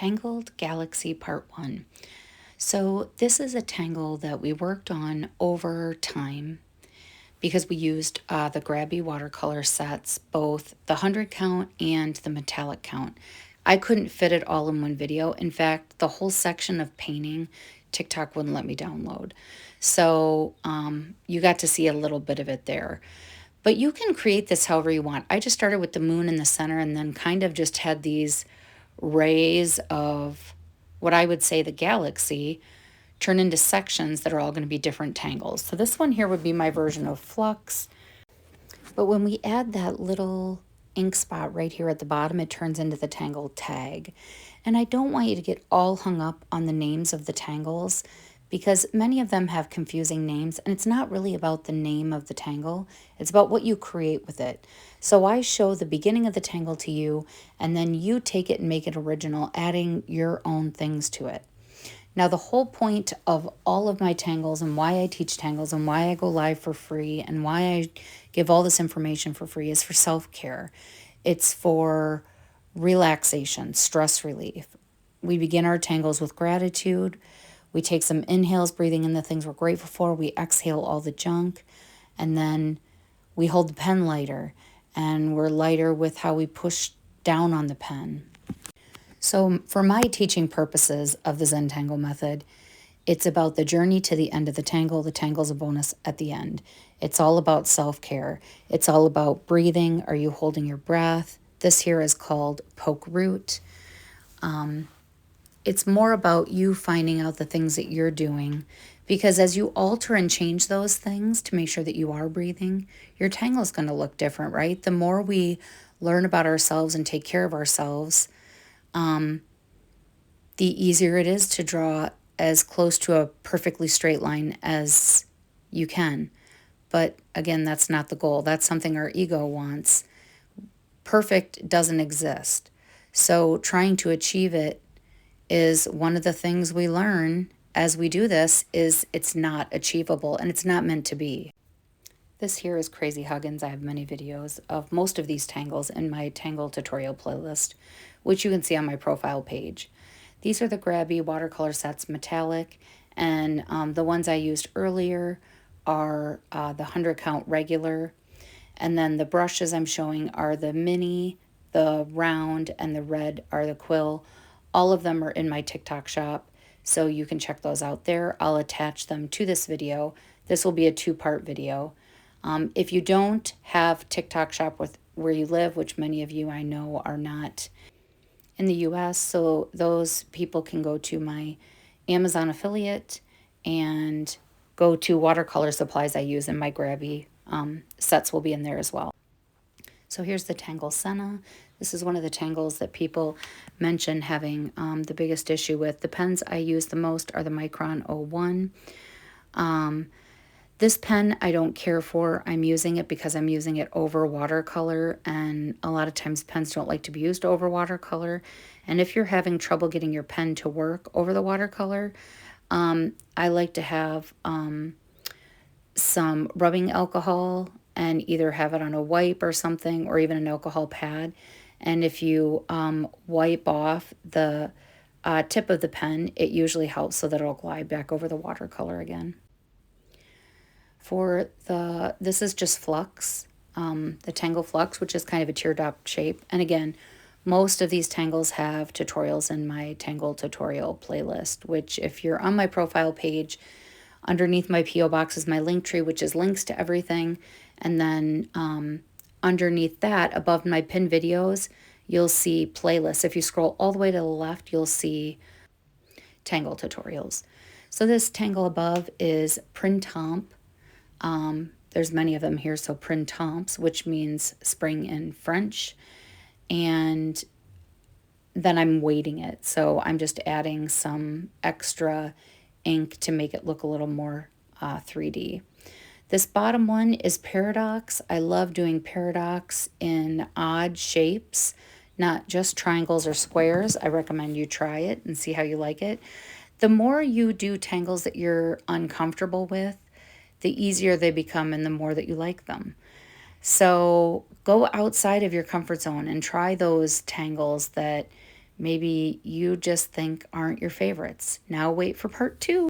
Tangled Galaxy Part 1. So this is a tangle that we worked on over time because we used the grabie watercolor sets, both the 100 count and the metallic count. I couldn't fit it all in one video. In fact, the whole section of painting, TikTok wouldn't let me download. So you got to see a little bit of it there. But you can create this however you want. I just started with the moon in the center and then kind of just had these rays of what I would say the galaxy turn into sections that are all going to be different tangles. So this one here would be my version of flux. But when we add that little ink spot right here at the bottom, it turns into the tangle tagh. And I don't want you to get all hung up on the names of the tangles because many of them have confusing names, and it's not really about the name of the tangle, it's about what you create with it. So I show the beginning of the tangle to you, and then you take it and make it original, adding your own things to it. Now, the whole point of all of my tangles and why I teach tangles and why I go live for free and why I give all this information for free is for self-care. It's for relaxation, stress relief. We begin our tangles with gratitude. We take some inhales, breathing in the things we're grateful for. We exhale all the junk. And then we hold the pen lighter. And we're lighter with how we push down on the pen. So for my teaching purposes of the Zentangle method, it's about the journey to the end of the tangle. The tangle's a bonus at the end. It's all about self-care. It's all about breathing. Are you holding your breath? This here is called poke root. It's more about you finding out the things that you're doing, because as you alter and change those things to make sure that you are breathing, your tangle is going to look different, right? The more we learn about ourselves and take care of ourselves, the easier it is to draw as close to a perfectly straight line as you can. But again, that's not the goal. That's something our ego wants. Perfect doesn't exist. So trying to achieve it is one of the things we learn as we do this is it's not achievable and it's not meant to be. This here is Crazy Huggins. I have many videos of most of these tangles in my Tangle tutorial playlist, which you can see on my profile page. These are the grabie watercolor sets, metallic, and the ones I used earlier are the 100 count regular. And then the brushes I'm showing are the mini, the round, and the red are the quill. All of them are in my TikTok shop, so you can check those out there. I'll attach them to this video. This will be a two-part video. If you don't have TikTok shop with where you live, which many of you I know are not in the US, so those people can go to my Amazon affiliate and go to watercolor supplies I use, and my grabie sets will be in there as well. So here's the Tangle Scena. This is one of the tangles that people mention having the biggest issue with. The pens I use the most are the Micron 01. This pen I don't care for. I'm using it because I'm using it over watercolor, and a lot of times pens don't like to be used over watercolor. And if you're having trouble getting your pen to work over the watercolor, I like to have some rubbing alcohol and either have it on a wipe or something, or even an alcohol pad. And if you wipe off the tip of the pen, it usually helps so that it'll glide back over the watercolor again. This is just flux, the Tangle Flux, which is kind of a teardrop shape. And again, most of these tangles have tutorials in my Tangle tutorial playlist, which if you're on my profile page, underneath my P.O. box is my link tree, which is links to everything. And then underneath that, above my pinned videos, you'll see playlists. If you scroll all the way to the left, you'll see Tangle tutorials. So this tangle above is printemps. There's many of them here, so printemps, which means spring in French. And then I'm weighting it. So I'm just adding some extra ink to make it look a little more 3D. This bottom one is paradox. I love doing paradox in odd shapes, not just triangles or squares. I recommend you try it and see how you like it. The more you do tangles that you're uncomfortable with, the easier they become and the more that you like them. So go outside of your comfort zone and try those tangles that maybe you just think aren't your favorites. Now wait for part 2.